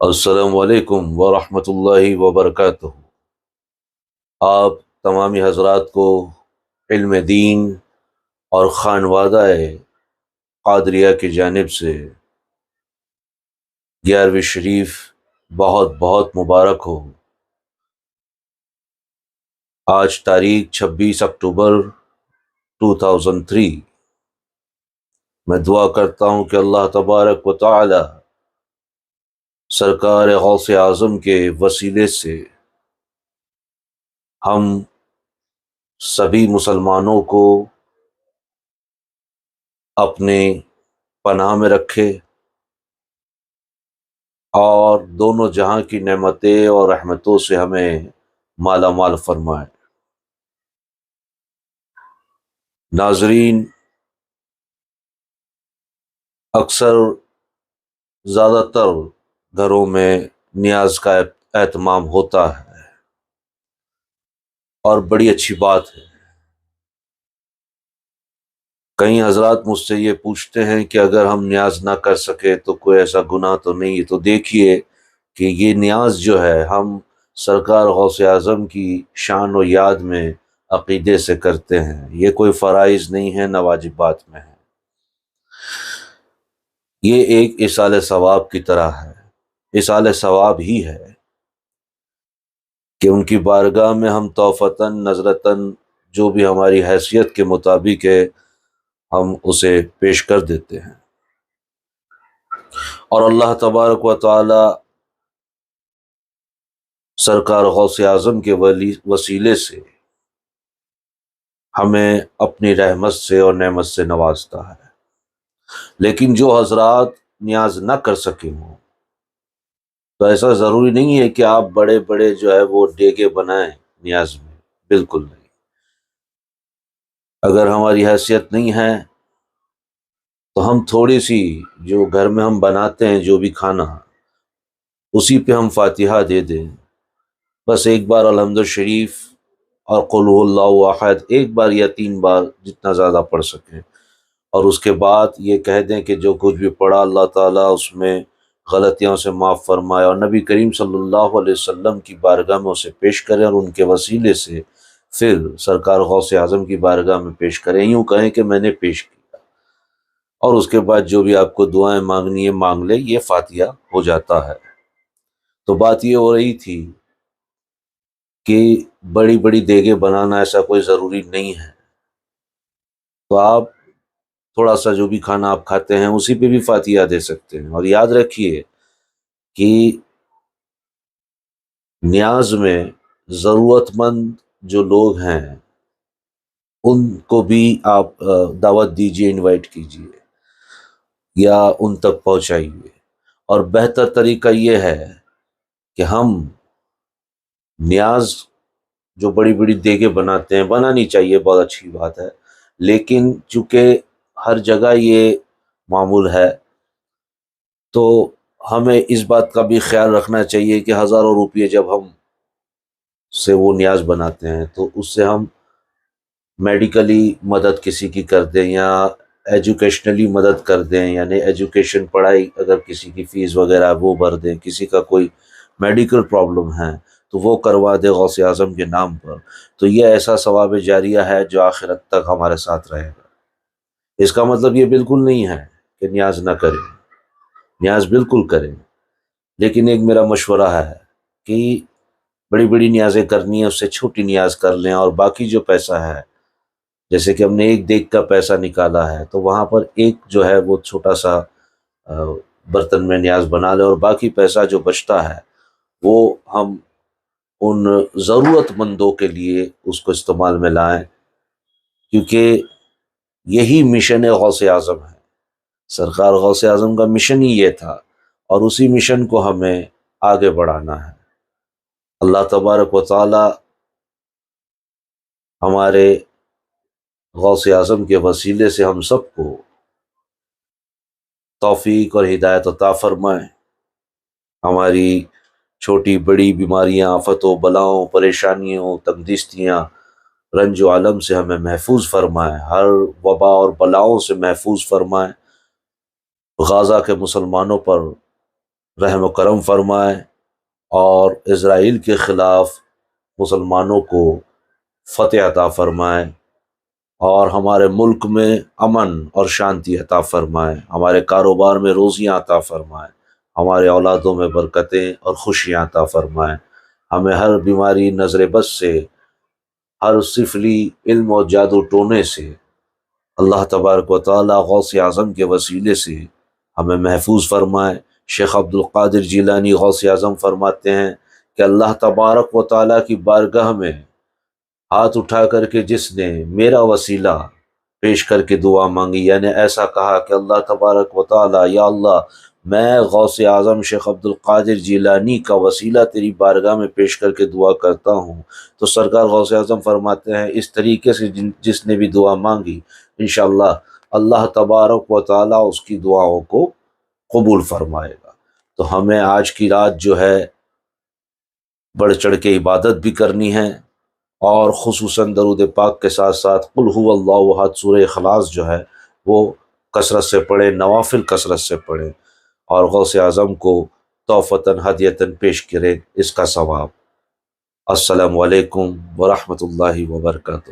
السلام علیکم ورحمۃ اللہ وبرکاتہ۔ آپ تمامی حضرات کو علم دین اور خانوادہ قادریہ کی جانب سے 11ویں شریف بہت بہت مبارک ہو۔ آج تاریخ 26 اکتوبر 2003۔ میں دعا کرتا ہوں کہ اللہ تبارک و تعالی سرکار غوث اعظم کے وسیلے سے ہم سبھی مسلمانوں کو اپنے پناہ میں رکھے اور دونوں جہاں کی نعمتیں اور رحمتوں سے ہمیں مالا مال فرمائے۔ ناظرین، اکثر زیادہ تر گھروں میں نیاز کا اہتمام ہوتا ہے اور بڑی اچھی بات ہے۔ کئی حضرات مجھ سے یہ پوچھتے ہیں کہ اگر ہم نیاز نہ کر سکے تو کوئی ایسا گناہ تو نہیں ہے؟ تو دیکھیے کہ یہ نیاز جو ہے ہم سرکار غوث اعظم کی شان و یاد میں عقیدے سے کرتے ہیں، یہ کوئی فرائض نہیں ہے، نہ واجبات میں ہے۔ یہ ایک ایصال ثواب کی طرح ہے، ایصال ثواب ہی ہے کہ ان کی بارگاہ میں ہم توفتاً نظرتاً جو بھی ہماری حیثیت کے مطابق ہے ہم اسے پیش کر دیتے ہیں، اور اللہ تبارک و تعالی سرکار غوث اعظم کے وسیلے سے ہمیں اپنی رحمت سے اور نعمت سے نوازتا ہے۔ لیکن جو حضرات نیاز نہ کر سکے ہوں تو ایسا ضروری نہیں ہے کہ آپ بڑے بڑے جو ہے وہ ڈیگے بنائیں نیاز میں، بالکل نہیں۔ اگر ہماری حیثیت نہیں ہے تو ہم تھوڑی سی جو گھر میں ہم بناتے ہیں جو بھی کھانا اسی پہ ہم فاتحہ دے دیں، بس ایک بار الحمد شریف اور قل هو اللہ احد ایک بار یا 3 بار جتنا زیادہ پڑھ سکیں، اور اس کے بعد یہ کہہ دیں کہ جو کچھ بھی پڑھا اللہ تعالیٰ اس میں غلطیوں سے معاف فرمائے، اور نبی کریم صلی اللہ علیہ وسلم کی بارگاہ میں اسے پیش کریں اور ان کے وسیلے سے پھر سرکار غوث اعظم کی بارگاہ میں پیش کریں، یوں کہیں کہ میں نے پیش کیا، اور اس کے بعد جو بھی آپ کو دعائیں مانگنی ہے مانگ لے، یہ فاتحہ ہو جاتا ہے۔ تو بات یہ ہو رہی تھی کہ بڑی بڑی دیگیں بنانا ایسا کوئی ضروری نہیں ہے، تو آپ تھوڑا سا جو بھی کھانا آپ کھاتے ہیں اسی پہ بھی فاتحہ دے سکتے ہیں۔ اور یاد رکھیے کہ نیاز میں ضرورت مند جو لوگ ہیں ان کو بھی آپ دعوت دیجیے، انوائٹ کیجیے یا ان تک پہنچائیے، اور بہتر طریقہ یہ ہے کہ ہم نیاز جو بڑی بڑی دیگیں بناتے ہیں، بنانی چاہیے، بہت اچھی بات ہے، لیکن چونکہ ہر جگہ یہ معمول ہے تو ہمیں اس بات کا بھی خیال رکھنا چاہیے کہ ہزاروں روپئے جب ہم سے وہ نیاز بناتے ہیں تو اس سے ہم میڈیکلی مدد کسی کی کر دیں یا ایجوکیشنلی مدد کر دیں، یعنی ایجوکیشن پڑھائی اگر کسی کی فیس وغیرہ وہ بھر دیں، کسی کا کوئی میڈیکل پرابلم ہے تو وہ کروا دے غوث اعظم کے نام پر، تو یہ ایسا ثواب جاریہ ہے جو آخرت تک ہمارے ساتھ رہے گا۔ اس کا مطلب یہ بالکل نہیں ہے کہ نیاز نہ کریں، نیاز بالکل کریں، لیکن ایک میرا مشورہ ہے کہ بڑی بڑی نیازیں کرنی ہے اس سے چھوٹی نیاز کر لیں، اور باقی جو پیسہ ہے جیسے کہ ہم نے ایک دیگ کا پیسہ نکالا ہے تو وہاں پر ایک جو ہے وہ چھوٹا سا برتن میں نیاز بنا لیں، اور باقی پیسہ جو بچتا ہے وہ ہم ان ضرورت مندوں کے لیے اس کو استعمال میں لائیں، کیونکہ یہی مشن غوث اعظم ہے۔ سرکار غوث اعظم کا مشن ہی یہ تھا، اور اسی مشن کو ہمیں آگے بڑھانا ہے۔ اللہ تبارک و تعالی ہمارے غوث اعظم کے وسیلے سے ہم سب کو توفیق اور ہدایت عطا فرمائے، ہماری چھوٹی بڑی بیماریاں، آفتوں، بلاؤں، پریشانیوں، تنگدستیاں، رنج و علم سے ہمیں محفوظ فرمائے، ہر وبا اور بلاؤں سے محفوظ فرمائے۔ غازہ کے مسلمانوں پر رحم و کرم فرمائے اور اسرائیل کے خلاف مسلمانوں کو فتح عطا فرمائے اور ہمارے ملک میں امن اور شانتی عطا فرمائے، ہمارے کاروبار میں روزیاں عطا فرمائے، ہمارے اولادوں میں برکتیں اور خوشیاں عطا فرمائے، ہمیں ہر بیماری، نظر بد سے، ہر سفلی علم و جادو ٹونے سے اللہ تبارک و تعالیٰ غوث اعظم کے وسیلے سے ہمیں محفوظ فرمائے۔ شیخ عبد القادر جیلانی غوث اعظم فرماتے ہیں کہ اللہ تبارک و تعالیٰ کی بارگاہ میں ہاتھ اٹھا کر کے جس نے میرا وسیلہ پیش کر کے دعا مانگی، یعنی ایسا کہا کہ اللہ تبارک و تعالیٰ، یا اللہ میں غوث اعظم شیخ عبد القادر جیلانی کا وسیلہ تیری بارگاہ میں پیش کر کے دعا کرتا ہوں، تو سرکار غوث اعظم فرماتے ہیں اس طریقے سے جس نے بھی دعا مانگی انشاءاللہ اللہ تبارک و تعالیٰ اس کی دعاؤں کو قبول فرمائے گا۔ تو ہمیں آج کی رات جو ہے بڑھ چڑھ کے عبادت بھی کرنی ہے، اور خصوصاً درود پاک کے ساتھ ساتھ قل هو اللہ احد سورہ اخلاص جو ہے وہ کثرت سے پڑھیں، نوافل کثرت سے پڑھیں اور غوث اعظم کو تحفتاً ہدیتاً پیش کریں اس کا ثواب۔ السلام علیکم ورحمۃ اللہ وبرکاتہ۔